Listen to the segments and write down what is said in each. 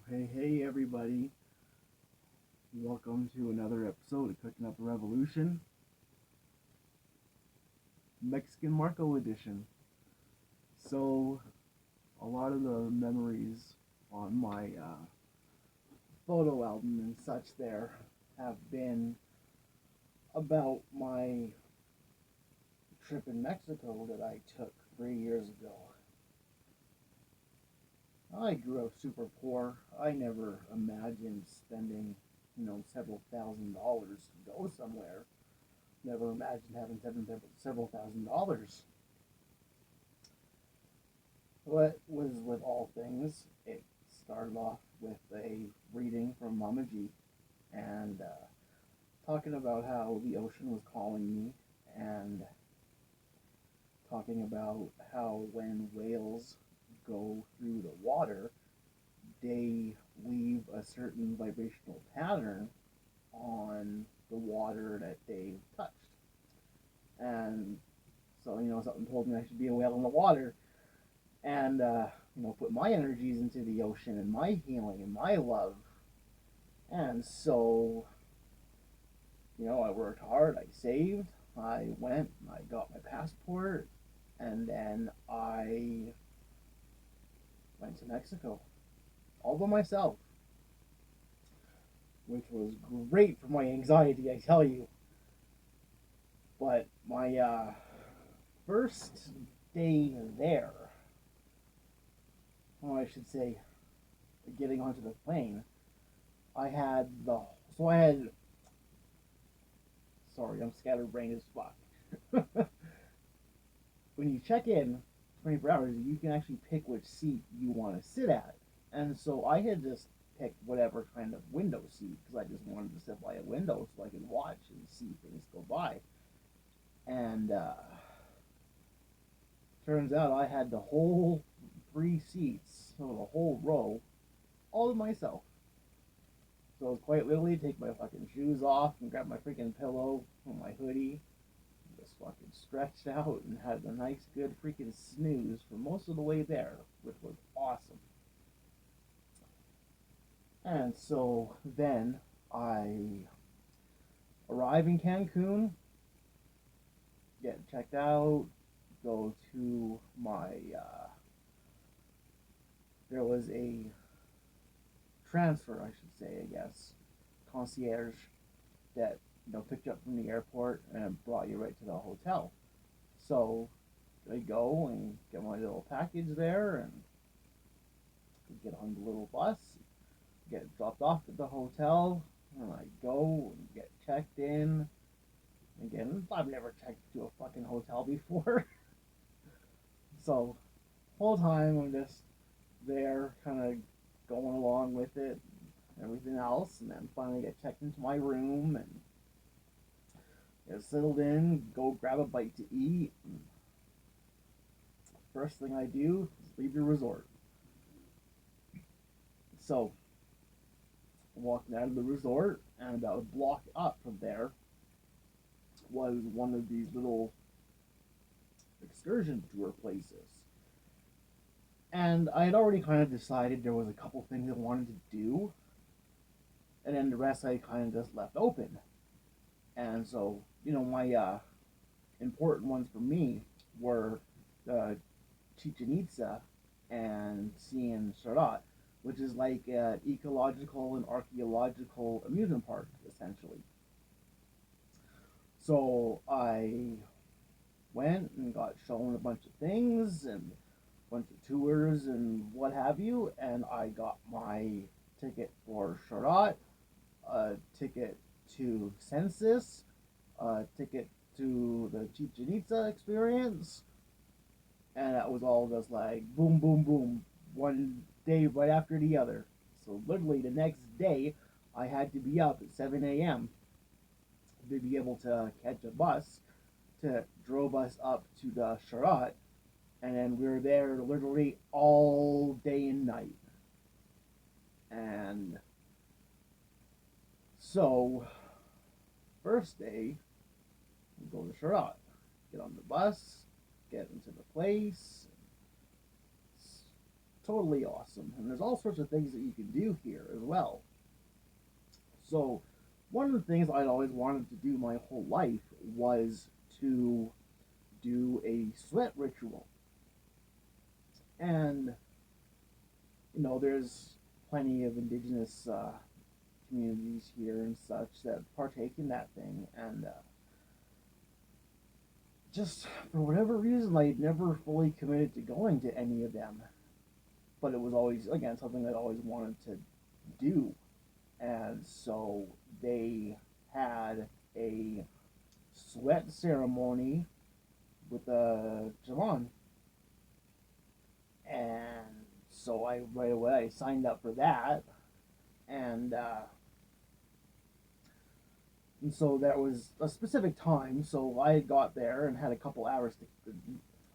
Hey, everybody. Welcome to another episode of Cooking Up the Revolution, Mexican Marco edition. So, a lot of the memories on my photo album and such there have been about my trip in Mexico that I took 3 years ago. I grew up super poor. I never imagined spending, several $1,000s to go somewhere. Never imagined having several $1,000s. What was with all things, it started off with a reading from Mama G and talking about how the ocean was calling me and talking about how when whales go through the water, they leave a certain vibrational pattern on the water that they've touched. And so, something told me I should be a whale in the water and, put my energies into the ocean and my healing and my love. And so, I worked hard, I saved, I went, I got my passport, and then I went to Mexico all by myself, which was great for my anxiety, I tell you. But my first day there, or I should say, getting onto the plane, I had the so I had. Sorry, I'm scatterbrained as fuck. When you check in 24 hours, you can actually pick which seat you want to sit at. And so I had just picked whatever kind of window seat because I just wanted to sit by a window so I could watch and see things go by. And turns out I had the whole three seats, so the whole row, all to myself. So I was quite literally take my fucking shoes off and grab my freaking pillow and my hoodie, just fucking stretched out and had a nice good freaking snooze for most of the way there, which was awesome. And so then I arrive in Cancun, get checked out, go to my there was a transfer, I should say, I guess, concierge that picked you up from the airport and brought you right to the hotel. So I go and get my little package there and get on the little bus, get dropped off at the hotel, and I go and get checked in. Again, I've never checked into a fucking hotel before. So whole time I'm just there kind of going along with it, everything else, and then finally get checked into my room and get settled in, go grab a bite to eat. And first thing I do is leave the resort. So walking out of the resort, and about a block up from there was one of these little excursion tour places. And I had already kind of decided there was a couple things I wanted to do, and then the rest I kind of just left open. And so, my important ones for me were Chichen Itza and seeing Sharat, which is like an ecological and archaeological amusement park, essentially. So I went and got shown a bunch of things and a bunch of tours and what have you, and I got my ticket for Sharat, a ticket to Census, a ticket to the Chichen Itza experience, and that was all just like boom, boom, boom, one day right after the other. So literally the next day, I had to be up at 7 a.m. to be able to catch a bus to drove us up to the Sharat, and then we were there literally all day and night. And so, first day, we go to Sharat, get on the bus, get into the place, totally awesome. And there's all sorts of things that you can do here as well. So, one of the things I'd always wanted to do my whole life was to do a sweat ritual. And, there's plenty of indigenous communities here and such that partake in that thing. And just for whatever reason, I never fully committed to going to any of them. But it was always, again, something I'd always wanted to do. And so they had a sweat ceremony with a shaman. And so I right away I signed up for that. And and so there was a specific time. So I got there and had a couple hours I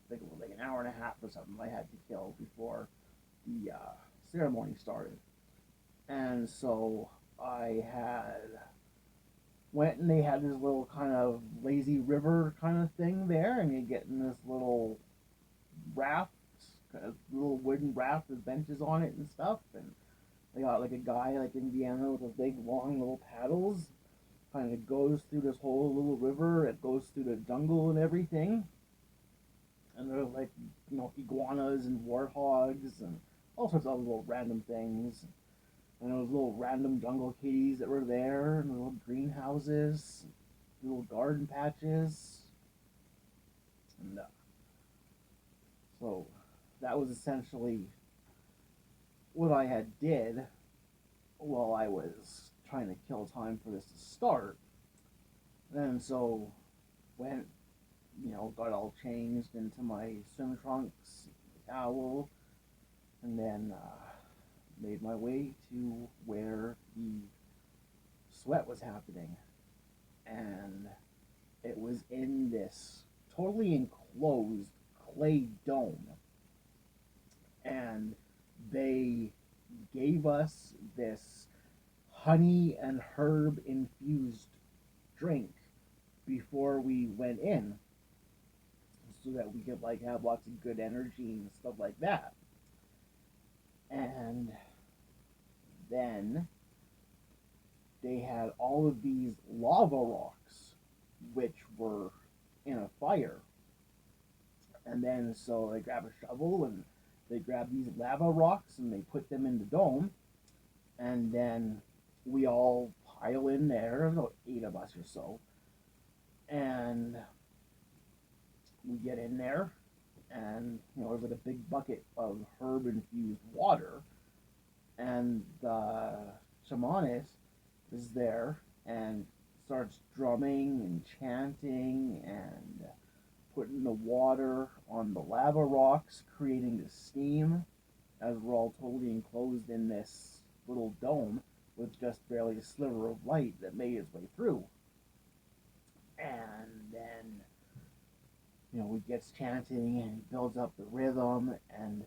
think it was like an hour and a half or something I had to kill before the ceremony started. And so I had went and they had this little kind of lazy river kind of thing there, and you get in this little raft, kind of little wooden raft with benches on it and stuff, and they got like a guy like Indiana with a big long little paddles, kind of goes through this whole little river. It goes through the jungle and everything, and there's like iguanas and warthogs and all sorts of little random things. And those little random jungle kitties that were there, and little greenhouses, little garden patches, and so that was essentially what I had did while I was trying to kill time for this to start. And so went, got all changed into my swim trunks, towel, and then made my way to where the sweat was happening. And it was in this totally enclosed clay dome. And they gave us this honey and herb infused drink before we went in so that we could like have lots of good energy and stuff like that. And then they had all of these lava rocks which were in a fire. And then so they grab a shovel and they grab these lava rocks and they put them in the dome. And then we all pile in there, about 8 of us or so. And we get in there, and there's like a big bucket of herb infused water, and the shamanist is there and starts drumming and chanting and putting the water on the lava rocks, creating the steam, as we're all totally enclosed in this little dome with just barely a sliver of light that made its way through. And then he gets chanting and he builds up the rhythm, and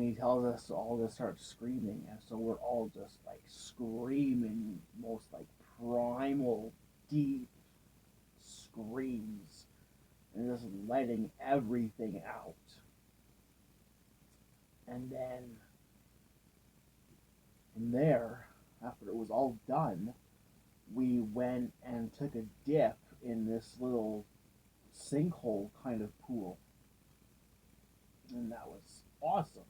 he tells us all to start screaming, and so we're all just like screaming, most like primal, deep screams, and just letting everything out. And then from there, after it was all done, we went and took a dip in this little sinkhole kind of pool. And that was awesome.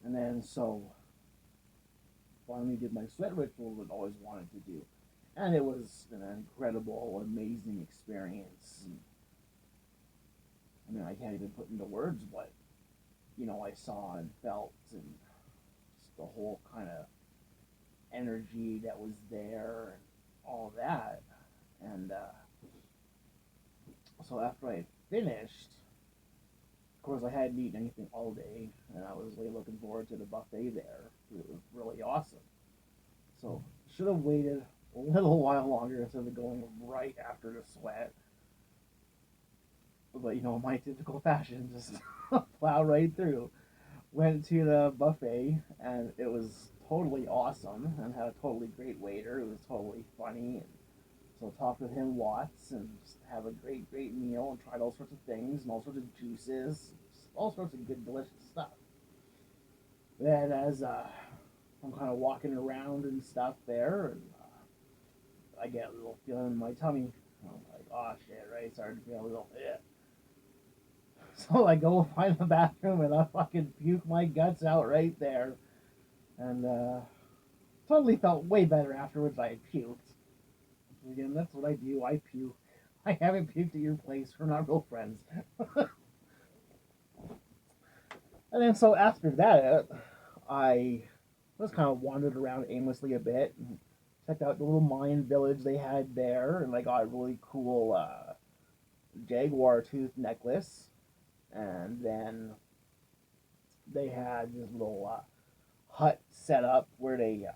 And then so finally did my sweat ritual that I always wanted to do. And it was an incredible, amazing experience. And, I can't even put into words what, I saw and felt, and just the whole kind of energy that was there and all that. And so after I had finished, of course I hadn't eaten anything all day, and I was really looking forward to the buffet there. It was really awesome. So should have waited a little while longer instead of going right after the sweat. But my typical fashion, just plow right through. Went to the buffet, and it was totally awesome, and had a totally great waiter. It was totally funny, and so talked with him lots, and just have a great, great meal, and tried all sorts of things, and all sorts of juices, all sorts of good, delicious stuff. Then as I'm kind of walking around and stuff there, and I get a little feeling in my tummy. I'm like, oh shit, right? Starting to feel a little, yeah. So I go find the bathroom and I fucking puke my guts out right there. And totally felt way better afterwards. I puked. Again, that's what I do. I puke. I haven't puked at your place. We're not real friends. And then so after that, I just kind of wandered around aimlessly a bit and checked out the little Mayan village they had there, and I got a really cool jaguar tooth necklace. And then they had this little hut set up where they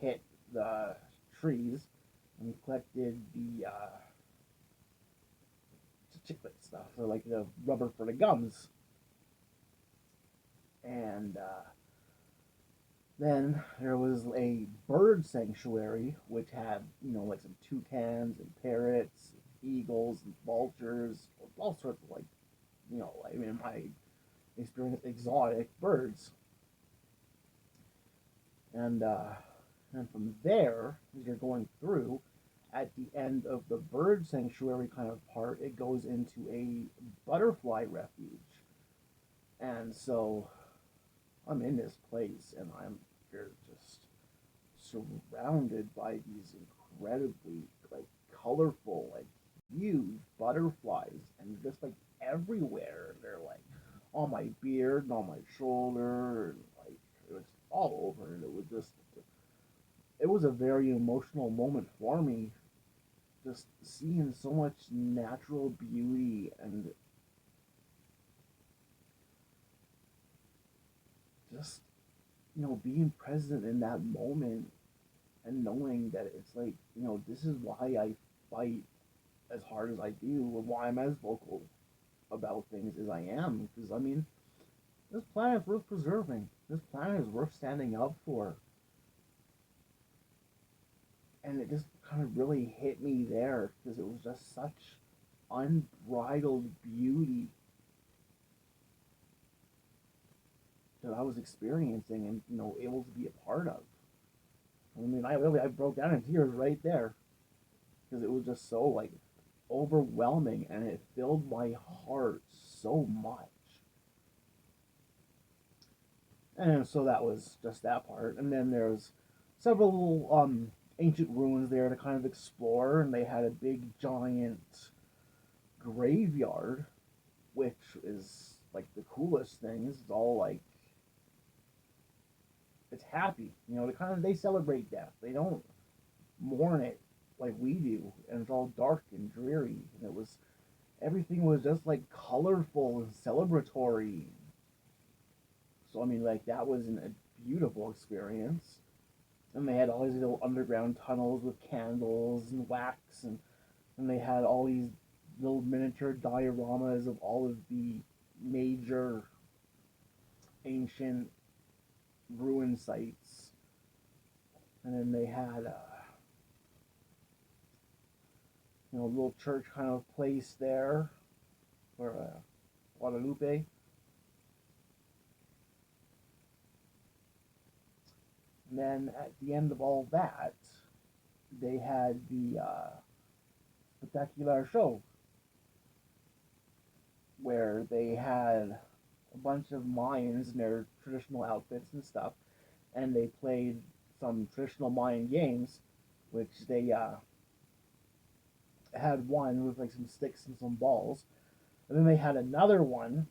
hit the trees and collected the chiclet stuff, so like the rubber for the gums. And then there was a bird sanctuary which had, like some toucans and parrots, eagles and vultures, all sorts of like, I mean, in my experience, exotic birds. And and from there, as you're going through, at the end of the bird sanctuary kind of part, it goes into a butterfly refuge. And so I'm in this place, and you're just surrounded by these incredibly like colorful, like huge butterflies, and just like everywhere. They're like on my beard and on my shoulder, and like it was all over, and it was a very emotional moment for me, just seeing so much natural beauty and just being present in that moment and knowing that it's like, this is why I fight as hard as I do and why I'm as vocal about things as I am. Because, I mean, this planet is worth preserving. This planet is worth standing up for. And it just kind of really hit me there because it was just such unbridled beauty that I was experiencing and, able to be a part of. I mean, I broke down in tears right there because it was just so like overwhelming and it filled my heart so much. And so that was just that part. And then there's several ancient ruins there to kind of explore, and they had a big giant graveyard, which is like the coolest thing. It's all like it's happy, they celebrate death. They don't mourn it like we do, and it's all dark and dreary. And everything was just like colorful and celebratory. So I mean, like that was a beautiful experience. And they had all these little underground tunnels with candles and wax, and they had all these little miniature dioramas of all of the major ancient ruin sites. And then they had a little church kind of place there for Guadalupe. And then at the end of all that, they had the spectacular show where they had a bunch of Mayans in their traditional outfits and stuff, and they played some traditional Mayan games, which they had one with like some sticks and some balls, and then they had another one.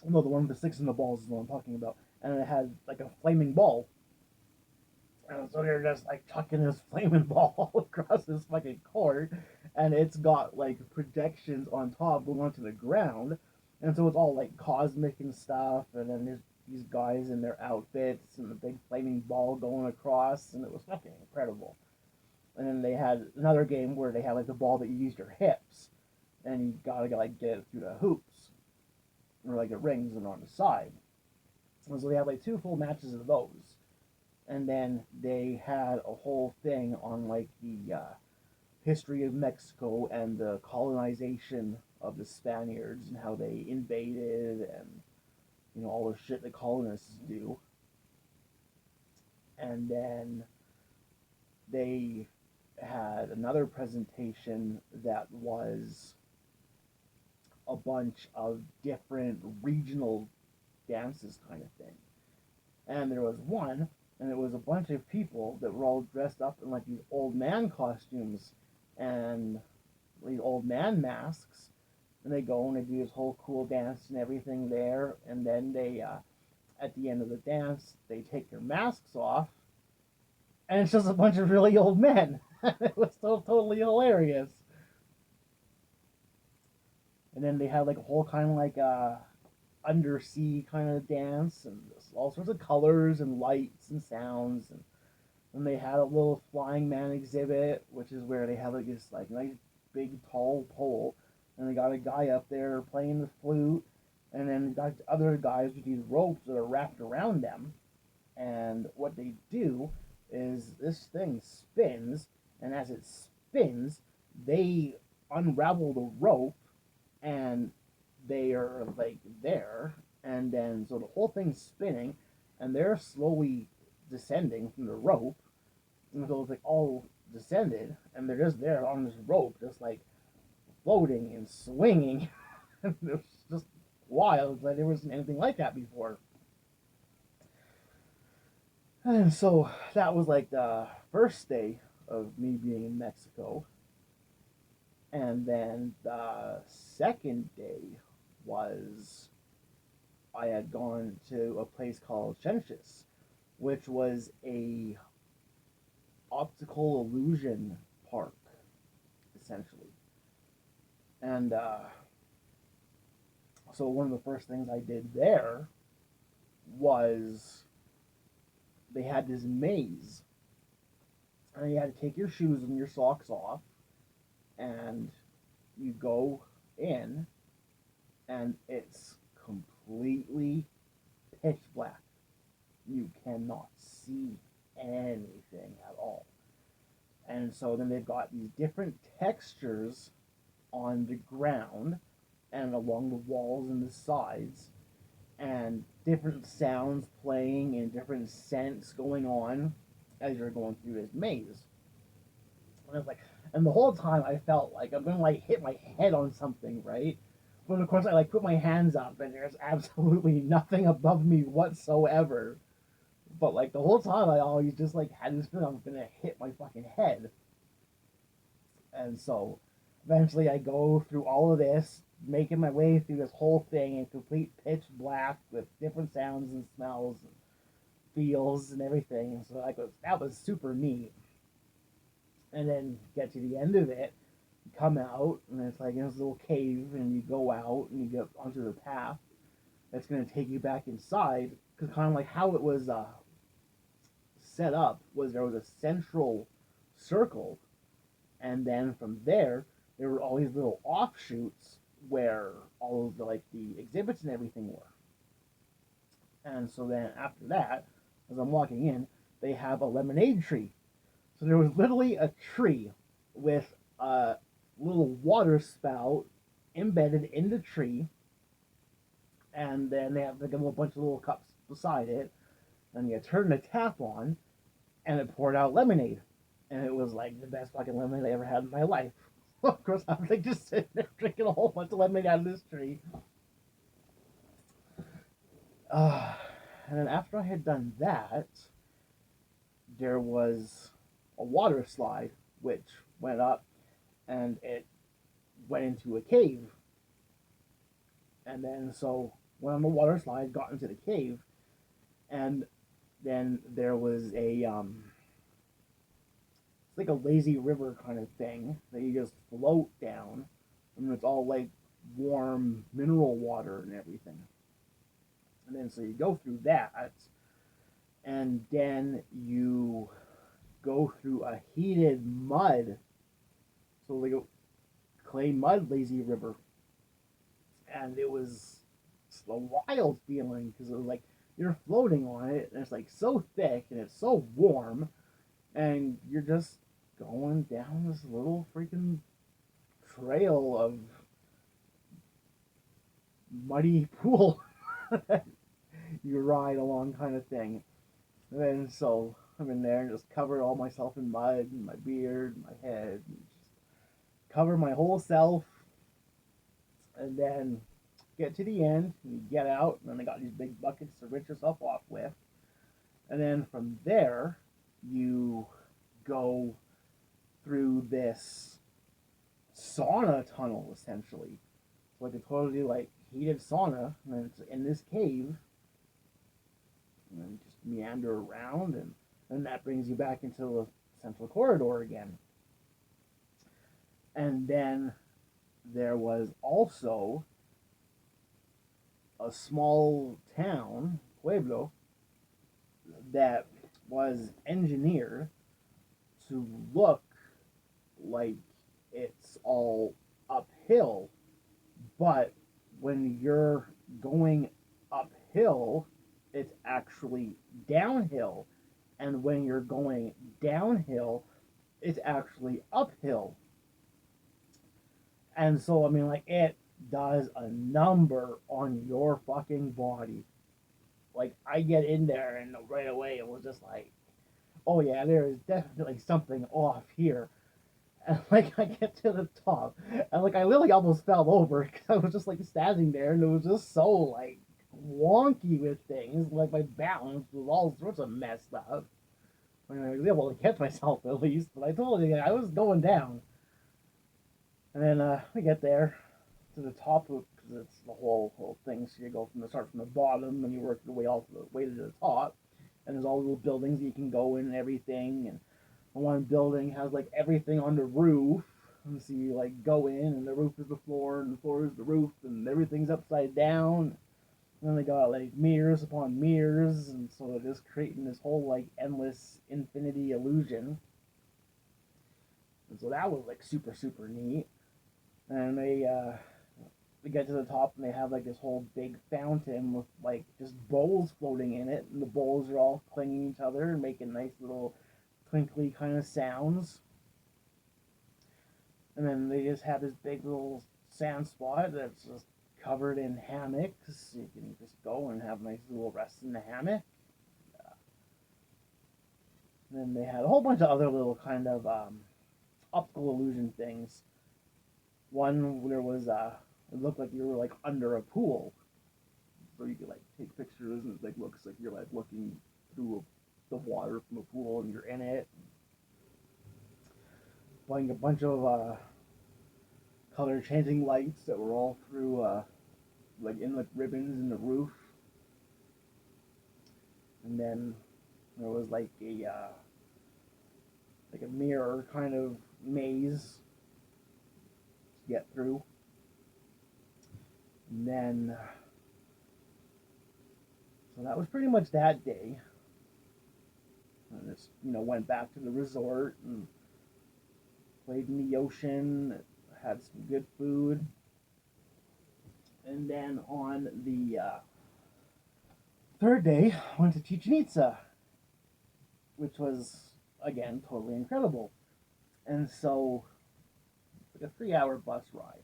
No, the one with the sticks and the balls is the one I'm talking about, and it had like a flaming ball. And so they're just like chucking this flaming ball across this fucking court, and it's got like projections on top going onto the ground, and so it's all like cosmic and stuff. And then there's these guys in their outfits and the big flaming ball going across, and it was fucking incredible. And then they had another game where they had like the ball that you used your hips, and you gotta like get it through the hoops or like the rings and on the side. And so they had like two full matches of those, and then they had a whole thing on like the history of Mexico and the colonization of the Spaniards and how they invaded and all the shit the colonists do. And then they had another presentation that was a bunch of different regional dances kind of thing. And there was one, and it was a bunch of people that were all dressed up in like these old man costumes and these old man masks. And they go and they do this whole cool dance and everything there. And then they, at the end of the dance, they take their masks off. And it's just a bunch of really old men. It was so totally hilarious. And then they had like a whole kind of like undersea kind of dance and all sorts of colors and lights and sounds. And then they had a little flying man exhibit, which is where they have like this like nice big tall pole, and they got a guy up there playing the flute, and then got other guys with these ropes that are wrapped around them. And what they do is this thing spins, and as it spins, they unravel the rope, and they are like there, and then so the whole thing's spinning, and they're slowly descending from the rope, and so it's like all descended, and they're just there on this rope, just like floating and swinging. It was just wild. Like there wasn't anything like that before. And so that was like the first day of me being in Mexico. And then the second day was I had gone to a place called Shenshis, which was a optical illusion park, essentially. And so one of the first things I did there was they had this maze, and you had to take your shoes and your socks off, and you go in, and it's completely pitch black. You cannot see anything at all. And so then they've got these different textures on the ground and along the walls and the sides, and different sounds playing and different scents going on as you're going through this maze. And it's like, and the whole time I felt like I'm gonna like hit my head on something, right? But of course I like put my hands up, and there's absolutely nothing above me whatsoever. But like the whole time I always just like had this feeling I'm gonna hit my fucking head. And so eventually I go through all of this, making my way through this whole thing in complete pitch black with different sounds and smells and feels and everything. And so that was super neat. And then get to the end of it, you come out, and it's like in this little cave, and you go out and you get onto the path that's going to take you back inside. Because kind of like how it was set up was there was a central circle, and then from there were all these little offshoots where all of the like the exhibits and everything were. And so then after that, as I'm walking in, they have a lemonade tree. So there was literally a tree with a little water spout embedded in the tree, and then they have like a little bunch of little cups beside it, and you turn the tap on, and it poured out lemonade, and it was like the best fucking lemonade I ever had in my life. Of course, I was like just sitting there drinking a whole bunch of lemonade out of this tree. And then after I had done that, there was a water slide which went up, and it went into a cave. And then so went on the water slide, got into the cave, and then there was a it's like a lazy river kind of thing that you just float down, and it's all like warm mineral water and everything. And then so you go through that, and then you go through a heated mud, so like a clay mud lazy river, and it was a wild feeling because it was like you're floating on it, and it's like so thick and it's so warm, and you're just going down this little freaking trail of muddy pool you ride along kind of thing. And then so I'm in there and just cover all myself in mud and my beard, and my head, and just cover my whole self, and then get to the end and you get out, and then they got these big buckets to rinse yourself off with. And then from there, you go through this sauna tunnel essentially. It's like a totally like heated sauna, and it's in this cave, and then just meander around, and then that brings you back into the central corridor again. And then there was also a small town, Pueblo, that was engineered to look like it's all uphill, but when you're going uphill, it's actually downhill, and when you're going downhill, it's actually uphill. And so, I mean, like, it does a number on your fucking body. Like, I get in there, and right away it was just like, oh yeah, there is definitely something off here. And like, I get to the top, and like, I literally almost fell over because I was just like standing there, and it was just so like wonky with things. Like, my balance was all sorts of messed up. I mean, I was able to catch myself at least, but I told you I was going down. And then we get there to the top of, because it's the whole thing. So you go from the start from the bottom, and you work your way all the way to the top. And there's all little buildings that you can go in and everything. And one building has like everything on the roof. And so you like go in, and the roof is the floor, and the floor is the roof, and everything's upside down. And then they got like mirrors upon mirrors, and so they're just creating this whole like endless infinity illusion. And so that was like super neat. And they get to the top, and they have like this whole big fountain with like just bowls floating in it, and the bowls are all clinging each other and making nice little twinkly kind of sounds. And then they just have this big little sand spot that's just covered in hammocks. You can just go and have a nice little rest in the hammock. And then they had a whole bunch of other little kind of optical illusion things. One, there was it looked like you were like under a pool, so you could like take pictures, and it like looks like you're like looking through the water from a pool, and you're in it. Playing a bunch of color changing lights that were all through like in like ribbons in the roof. And then there was like a mirror kind of maze to get through. And then so that was pretty much that day. I just went back to the resort and played in the ocean, had some good food, and then on the third day went to Chichen Itza, which was again totally incredible. And so it's like a 3 hour bus ride,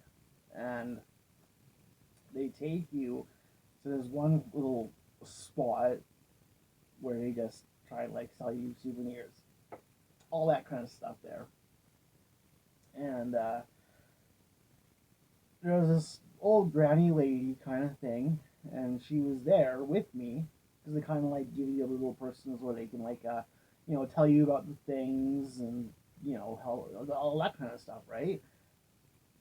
and they take you to this one little spot where they just try and like sell you souvenirs, all that kind of stuff there. And there was this old granny lady kind of thing, and she was there with me because they kind of like give you a little person's where they can like tell you about the things, and how all that kind of stuff, right?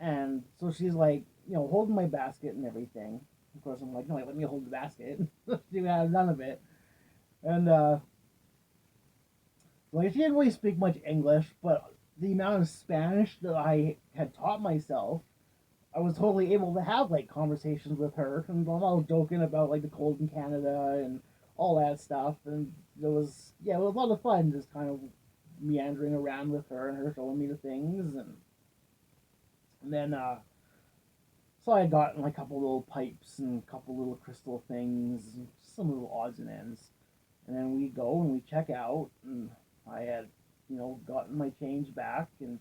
And so she's like holding my basket and everything. Of course, I'm like, no, let me hold the basket. She had none of it. And like, she didn't really speak much English, but the amount of Spanish that I had taught myself, I was totally able to have like conversations with her, and I was joking about like the cold in Canada and all that stuff. And it was a lot of fun just kind of meandering around with her, and her showing me the things. And then so I had gotten like a couple little pipes and a couple little crystal things, and some little odds and ends. And then we go and we check out, and I had gotten my change back, and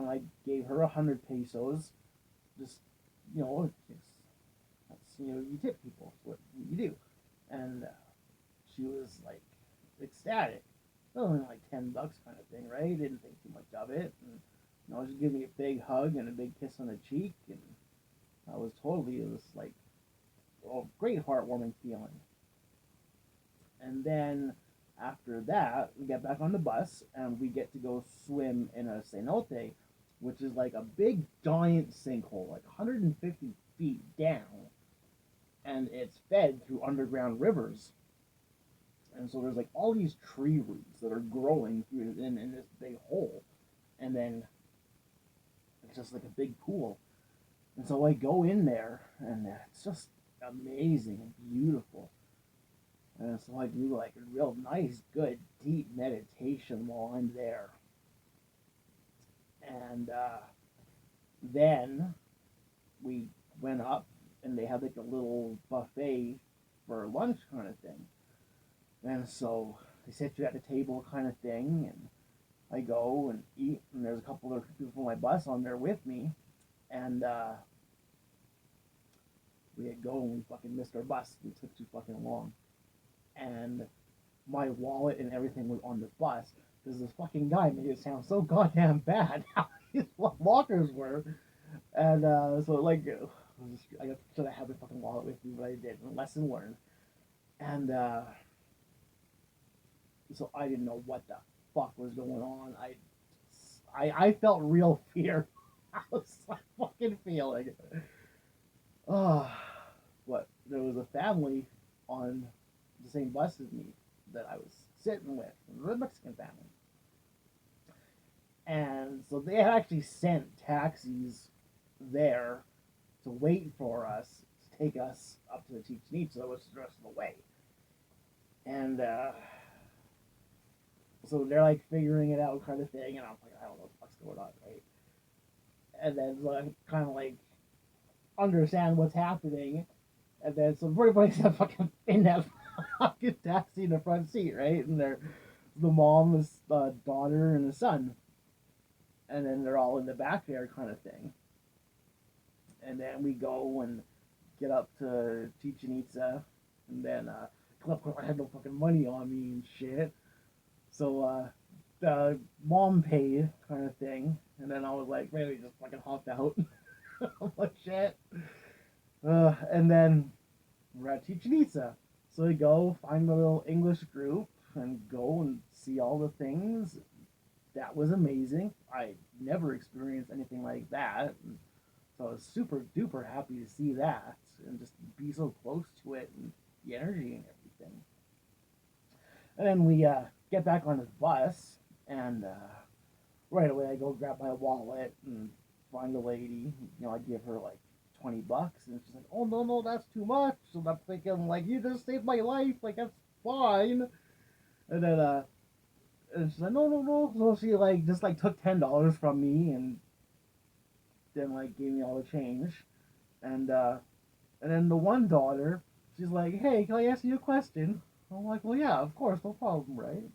I gave her 100 pesos. Just, that's you tip people. That's what you do. And she was like ecstatic. Only like $10 kind of thing, right? Didn't think too much of it. And she gave me a big hug and a big kiss on the cheek, and it was like a great heartwarming feeling. And then after that, we get back on the bus and we get to go swim in a cenote, which is like a big giant sinkhole, like 150 feet down, and it's fed through underground rivers. And so there's like all these tree roots that are growing through in this big hole, and then it's just like a big pool. And so I go in there, and it's just amazing and beautiful. And so I do like a real nice, good, deep meditation while I'm there. And then we went up, and they had like a little buffet for lunch kind of thing. And so they sit you at the table kind of thing, and I go and eat, and there's a couple other people from my bus on there with me, and we had go and we fucking missed our bus. We took too fucking long, and my wallet and everything was on the bus because this fucking guy made it sound so goddamn bad how his lockers were, and so like I should have had my fucking wallet with me, but I didn't. Lesson learned, and so I didn't know what the fuck was going on. I felt real fear. I was like fucking feeling. Oh, but there was a family on the same bus as me that I was sitting with, the Mexican family. And so they had actually sent taxis there to wait for us to take us up to the Chichen Itza, which is the rest of the way. And so they're like figuring it out kind of thing, and I'm like, I don't know what the fuck's going on, right? And then so I kind of like understand what's happening, and then so everybody's fucking in that fucking taxi in the front seat, right? And they're the mom, the daughter, and the son, and then they're all in the back there, kind of thing. And then we go and get up to Chichen Itza, and then of course I had no fucking money on me and shit, so the mom paid kind of thing, and then I was like, really, just fucking hopped out. I'm like, shit. And then we're at Chichen Itza. So we go find a little English group and go and see all the things. That was amazing. I never experienced anything like that. And so I was super duper happy to see that and just be so close to it and the energy and everything. And then we get back on the bus, and right away I go grab my wallet and find a lady. I give her like $20, and she's like, "Oh no, no, that's too much." And I'm thinking, like, you just saved my life, like that's fine. And then and she's like, "No, no, no." So she like just like took $10 from me, and then like gave me all the change. And then the one daughter, she's like, "Hey, can I ask you a question?" I'm like, "Well, yeah, of course, no problem, right?"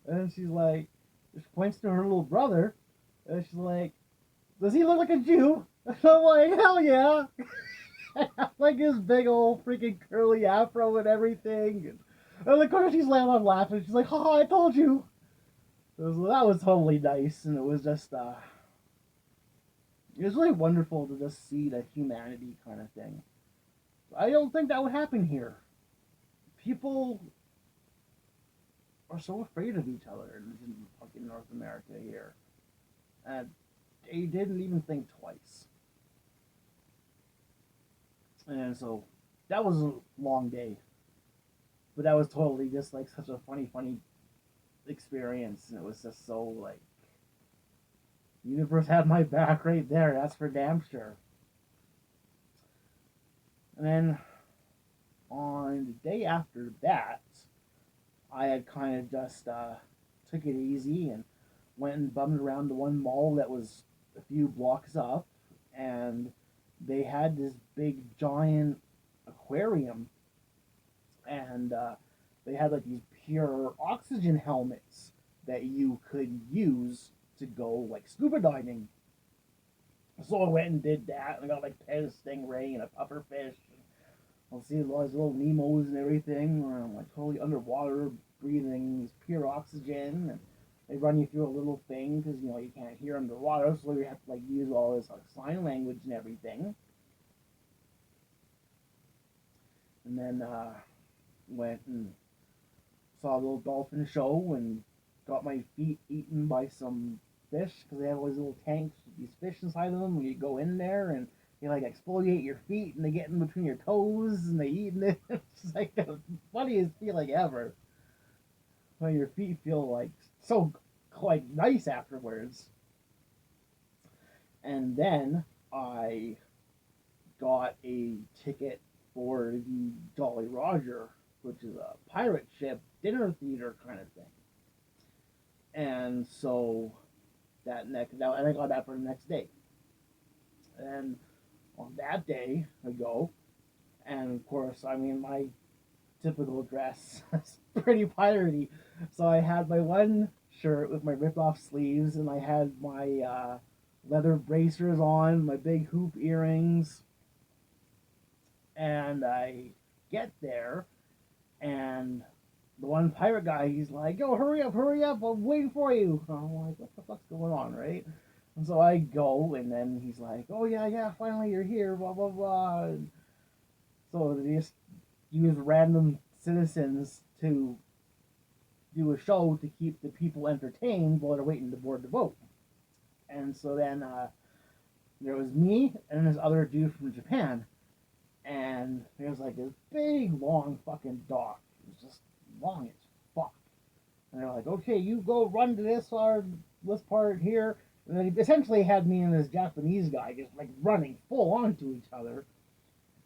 And she's like, she points to her little brother, and she's like, "Does he look like a Jew?" And I'm like, "Hell yeah!" Like his big old freaking curly afro and everything. And of course she's laughing. She's like, "Haha, I told you." That was totally nice, and it was just it was really wonderful to just see the humanity kind of thing. I don't think that would happen here. People are so afraid of each other in fucking North America here, and they didn't even think twice. And so that was a long day, but that was totally just like such a funny experience, and it was just so like the universe had my back right there. That's for damn sure. And then on the day after that, I had kind of just took it easy and went and bummed around to one mall that was a few blocks up, and they had this big giant aquarium, and they had like these pure oxygen helmets that you could use to go like scuba diving. So I went and did that, and I got like pet stingray and a pufferfish. I'll see all these little Nemos and everything, where I'm like totally underwater, breathing this pure oxygen, and they run you through a little thing because you can't hear underwater, so you have to like use all this like sign language and everything. And then went and saw a little dolphin show and got my feet eaten by some fish because they have all these little tanks with these fish inside of them. When you go in there and they like exfoliate your feet and they get in between your toes and they eat it. It's like the funniest feeling ever. When your feet feel like so like nice afterwards. And then I got a ticket for the Jolly Roger, which is a pirate ship dinner theater kind of thing. And so and I got that for the next day. And on that day, I go, and of course, I mean, my typical dress is pretty piratey. So I had my one shirt with my ripped off sleeves, and I had my leather bracers on, my big hoop earrings, and I get there, and the one pirate guy, he's like, "Yo, hurry up, I'm waiting for you." And I'm like, "What the fuck's going on, right?" And so I go, and then he's like, "Oh yeah, finally you're here, blah blah blah." And so they just use random citizens to do a show to keep the people entertained while they're waiting to board the boat. And so then there was me and this other dude from Japan, and there was like this big long fucking dock. It was just long as fuck. And they're like, "Okay, you go run to this part here." And then he essentially had me and this Japanese guy just like running full onto each other.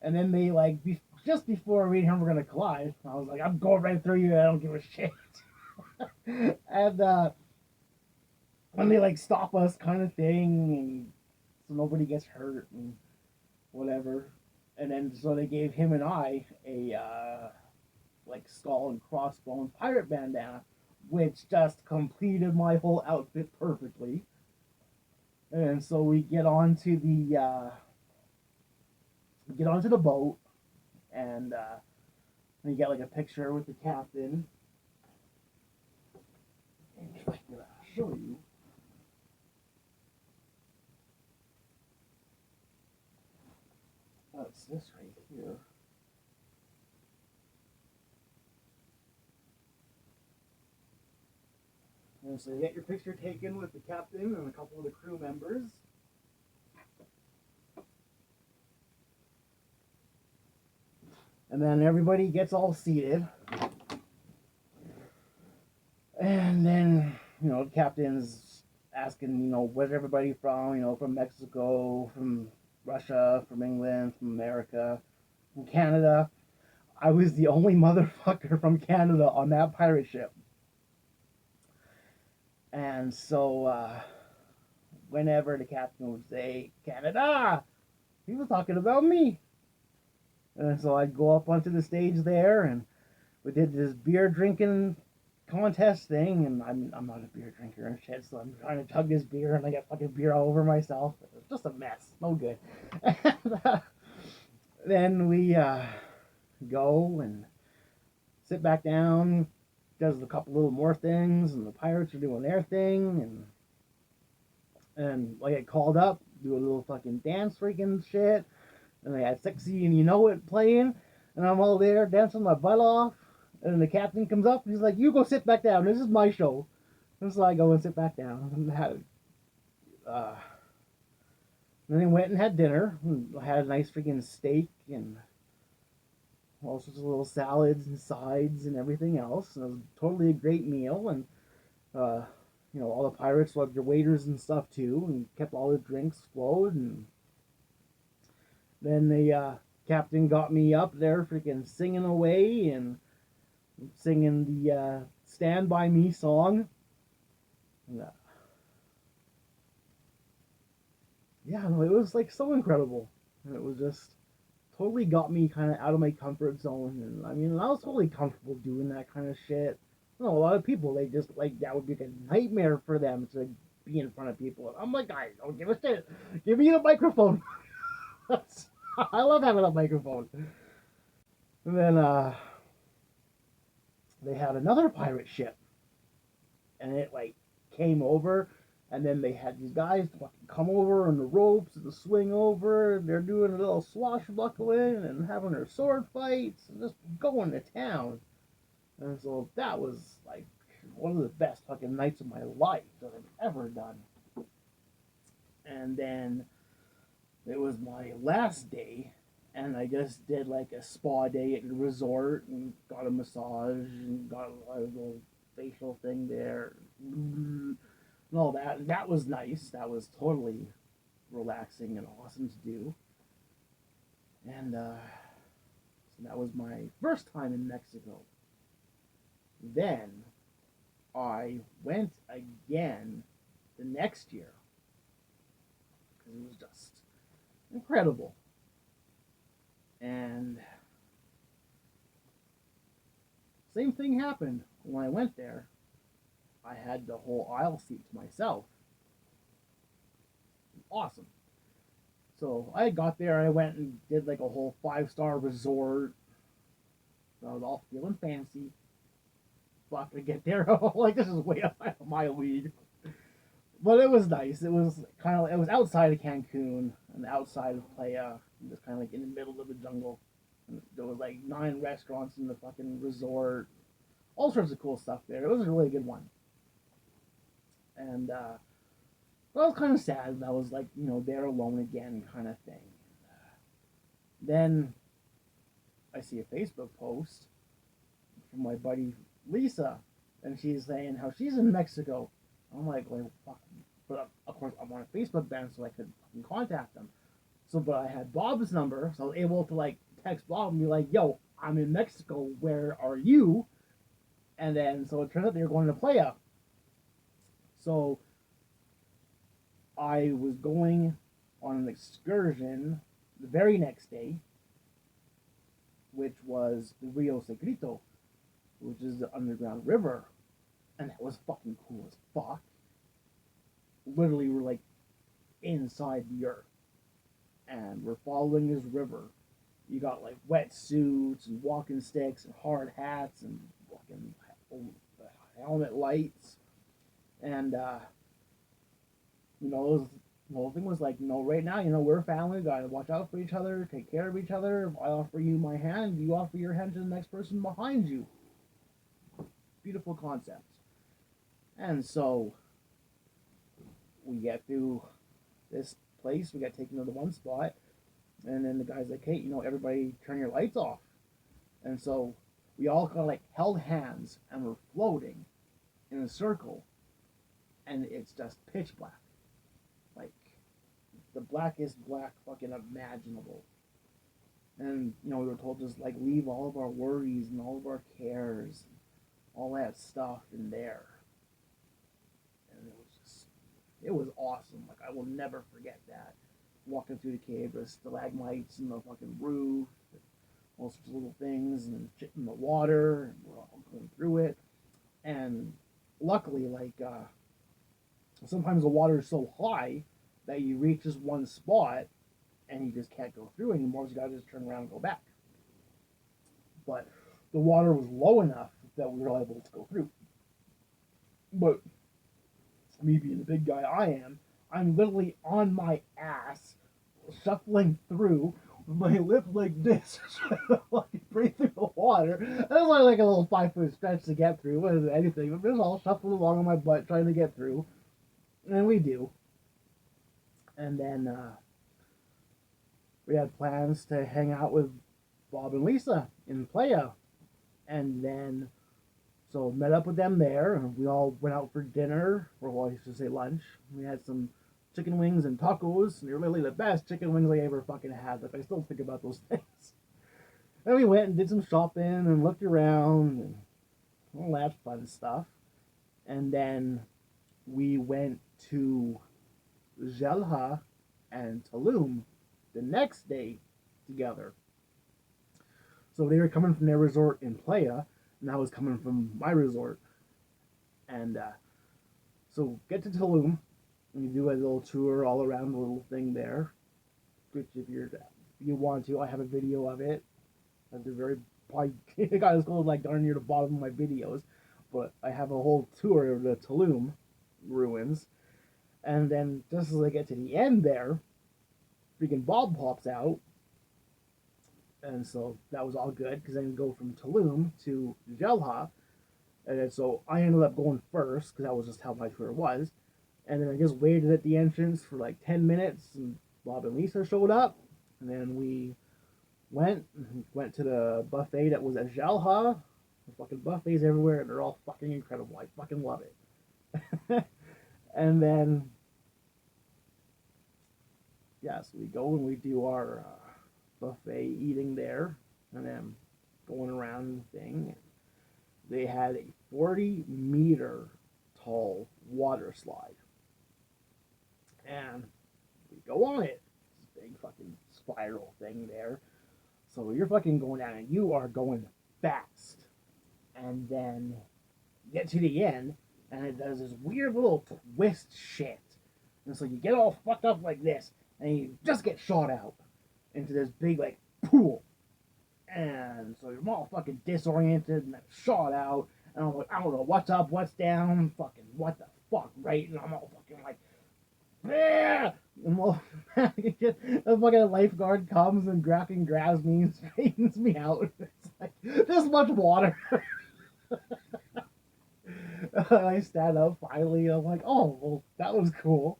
And then they like just before we and him were gonna collide, I was like, "I'm going right through you. I don't give a shit." And when they like stop us, kind of thing, and so nobody gets hurt and whatever. And then so they gave him and I a like skull and crossbones pirate bandana, which just completed my whole outfit perfectly. And so we get onto the boat, and we get like a picture with the captain. And if I can show you. Oh, it's this right here. And so you get your picture taken with the captain and a couple of the crew members. And then everybody gets all seated. And then, the captain's asking, where's everybody from? From Mexico, from Russia, from England, from America, from Canada. I was the only motherfucker from Canada on that pirate ship. And so, whenever the captain would say, "Canada," he was talking about me. And so I'd go up onto the stage there, and we did this beer drinking contest thing, and I'm not a beer drinker and shit, so I'm trying to chug this beer, and I get fucking beer all over myself. It's just a mess. No good. And then we go and sit back down, does a couple little more things, and the pirates are doing their thing, and I get called up, do a little fucking dance freaking shit, and they had Sexy and You Know It playing, and I'm all there dancing my butt off, and the captain comes up, and he's like, "You go sit back down, this is my show." And so I go and sit back down, and then they went and had dinner, and had a nice freaking steak, and all sorts of little salads and sides and everything else, and it was totally a great meal, and all the pirates loved their waiters and stuff too, and kept all the drinks flowed, and then the captain got me up there freaking singing away and singing the Stand By Me song. And, yeah, no, it was like so incredible. And it was just totally got me kind of out of my comfort zone. And I mean, I was totally comfortable doing that kind of shit. A lot of people, they just like that would be like a nightmare for them to be in front of people. I'm like, I don't give a shit. Give me the microphone. I love having a microphone. And then they had another pirate ship, and it like came over, and then they had these guys fucking come over on the ropes and swing over. They're doing a little swashbuckling and having their sword fights and just going to town. And so that was like one of the best fucking nights of my life that I've ever done. And then it was my last day, and I just did like a spa day at the resort and got a massage and got a little facial thing there and all that. And that was nice. That was totally relaxing and awesome to do. And so that was my first time in Mexico. Then I went again the next year because it was just incredible. And same thing happened when I went there. I had the whole aisle seat to myself. Awesome. So I got there. I went and did like a whole 5-star resort. So I was all feeling fancy. Fuck to get there. Like this is way up my league. But it was nice. It was it was outside of Cancun and outside of Playa, just kind of like in the middle of the jungle. And there was like 9 restaurants in the fucking resort, all sorts of cool stuff there. It was a really good one. And I was kind of sad that I was like there alone again, kind of thing. Then I see a Facebook post from my buddy Lisa, and she's saying how she's in Mexico. I'm like, well, fuck. But of course, I'm on a Facebook ban, so I could contact them. So, but I had Bob's number, so I was able to like text Bob and be like, "Yo, I'm in Mexico. Where are you?" And then, so it turns out they were going to Playa. So I was going on an excursion the very next day, which was the Rio Secreto, which is the underground river, and that was fucking cool as fuck. Literally, we're like inside the earth, and we're following this river. You got like wetsuits and walking sticks and hard hats and fucking helmet lights, and those. The whole thing was like, right now, we're a family. We gotta watch out for each other, take care of each other. If I offer you my hand, you offer your hand to the next person behind you. Beautiful concept. And so we get through this place. We got taken to the one spot, and then the guy's like, "Hey, everybody, turn your lights off." And so we all kind of like held hands, and we're floating in a circle, and it's just pitch black, like the blackest black fucking imaginable. And we were told just like leave all of our worries and all of our cares, all that stuff in there. And it was awesome. Like I will never forget that. Walking through the cave, there's stalagmites in the fucking roof, all sorts of little things, and shit in the water. And we're all going through it, and luckily, like sometimes the water is so high that you reach this one spot and you just can't go through anymore. So you gotta just turn around and go back. But the water was low enough that we were able to go through. But me being the big guy I am, I'm literally on my ass, shuffling through with my lip like this, trying to like breathe through the water. And it was only like a little 5-foot stretch to get through. It wasn't anything, but just all shuffling along on my butt trying to get through. And we do. And then we had plans to hang out with Bob and Lisa in Playa. And then, so met up with them there, and we all went out for dinner, or well, I should say lunch. We had some chicken wings and tacos, and they were literally the best chicken wings I ever fucking had. Like, I still think about those things. And we went and did some shopping and looked around and all that fun stuff. And then we went to Xel-Há and Tulum the next day together. So they were coming from their resort in Playa, and I was coming from my resort. And so get to Tulum, and you do a little tour all around the little thing there, which if you want to, I have a video of it. They're very probably got as close like darn near the bottom of my videos. But I have a whole tour of the Tulum ruins, and then just as I get to the end there, freaking Bob pops out, and so that was all good because I can go from Tulum to Jelha, and then so I ended up going first because that was just how my tour was, and then I just waited at the entrance for like 10 minutes, and Bob and Lisa showed up, and then we went to the buffet that was at Jelha. The fucking buffets everywhere, and they're all fucking incredible. I fucking love it. And then, yeah, so we go and we do our buffet eating there, and then going around the thing. They had a 40-meter tall water slide, and we go on it. This big fucking spiral thing there. So you're fucking going down, and you are going fast. And then you get to the end, and it does this weird little twist shit. And so you get all fucked up like this, and you just get shot out into this big, like, pool. And so you're all fucking disoriented and shot out. And I'm like, I don't know what's up, what's down, fucking what the fuck, right? And I'm all fucking like, yeah! And well, a fucking lifeguard comes and grabs me and straightens me out. It's like, this much water. I stand up finally. I'm like, oh, well, that was cool.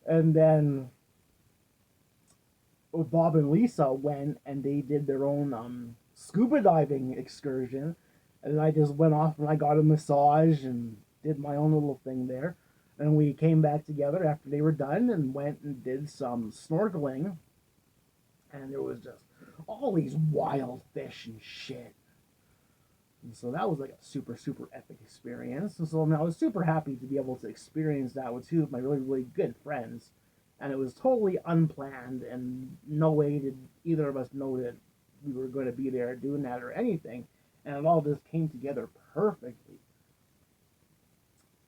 And then Bob and Lisa went and they did their own scuba diving excursion. And I just went off and I got a massage and did my own little thing there. And we came back together after they were done and went and did some snorkeling. And there was just all these wild fish and shit. And so that was like a super, super epic experience. And so I was super happy to be able to experience that with two of my really, really good friends. And it was totally unplanned, and no way did either of us know that we were going to be there doing that or anything. And it all just came together perfectly.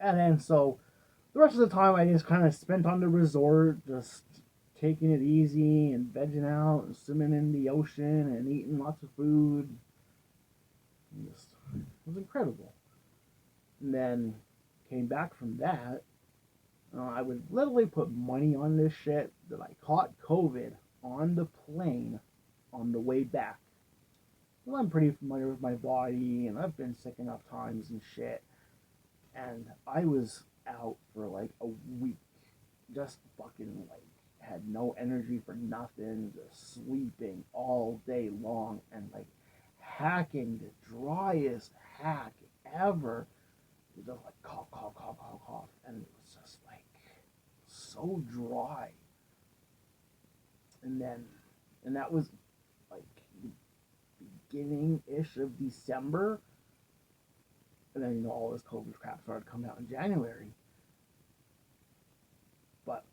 And then so the rest of the time I just kind of spent on the resort, just taking it easy and vegging out and swimming in the ocean and eating lots of food. Just, it was incredible. And then came back from that. I would literally put money on this shit that I caught COVID on the plane on the way back. Well, I'm pretty familiar with my body, and I've been sick enough times and shit. And I was out for like a week, just fucking like had no energy for nothing, just sleeping all day long and like hacking the driest hack ever. Just like cough, cough, cough, cough, cough, and it was just like so dry. And that was like the beginning-ish of December. And then, all this COVID crap started coming out in January. But,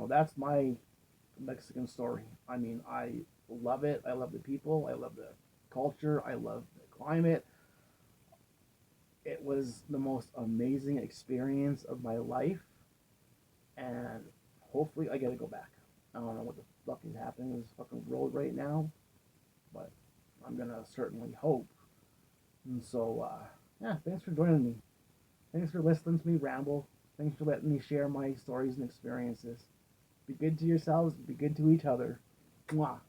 that's my Mexican story. I mean, I love it. I love the people. I love the culture. I love the climate. It was the most amazing experience of my life. And hopefully I get to go back. I don't know what the fuck is happening with this fucking world right now. But I'm going to certainly hope. And so, yeah, thanks for joining me. Thanks for listening to me ramble. Thanks for letting me share my stories and experiences. Be good to yourselves. Be good to each other. Mwah.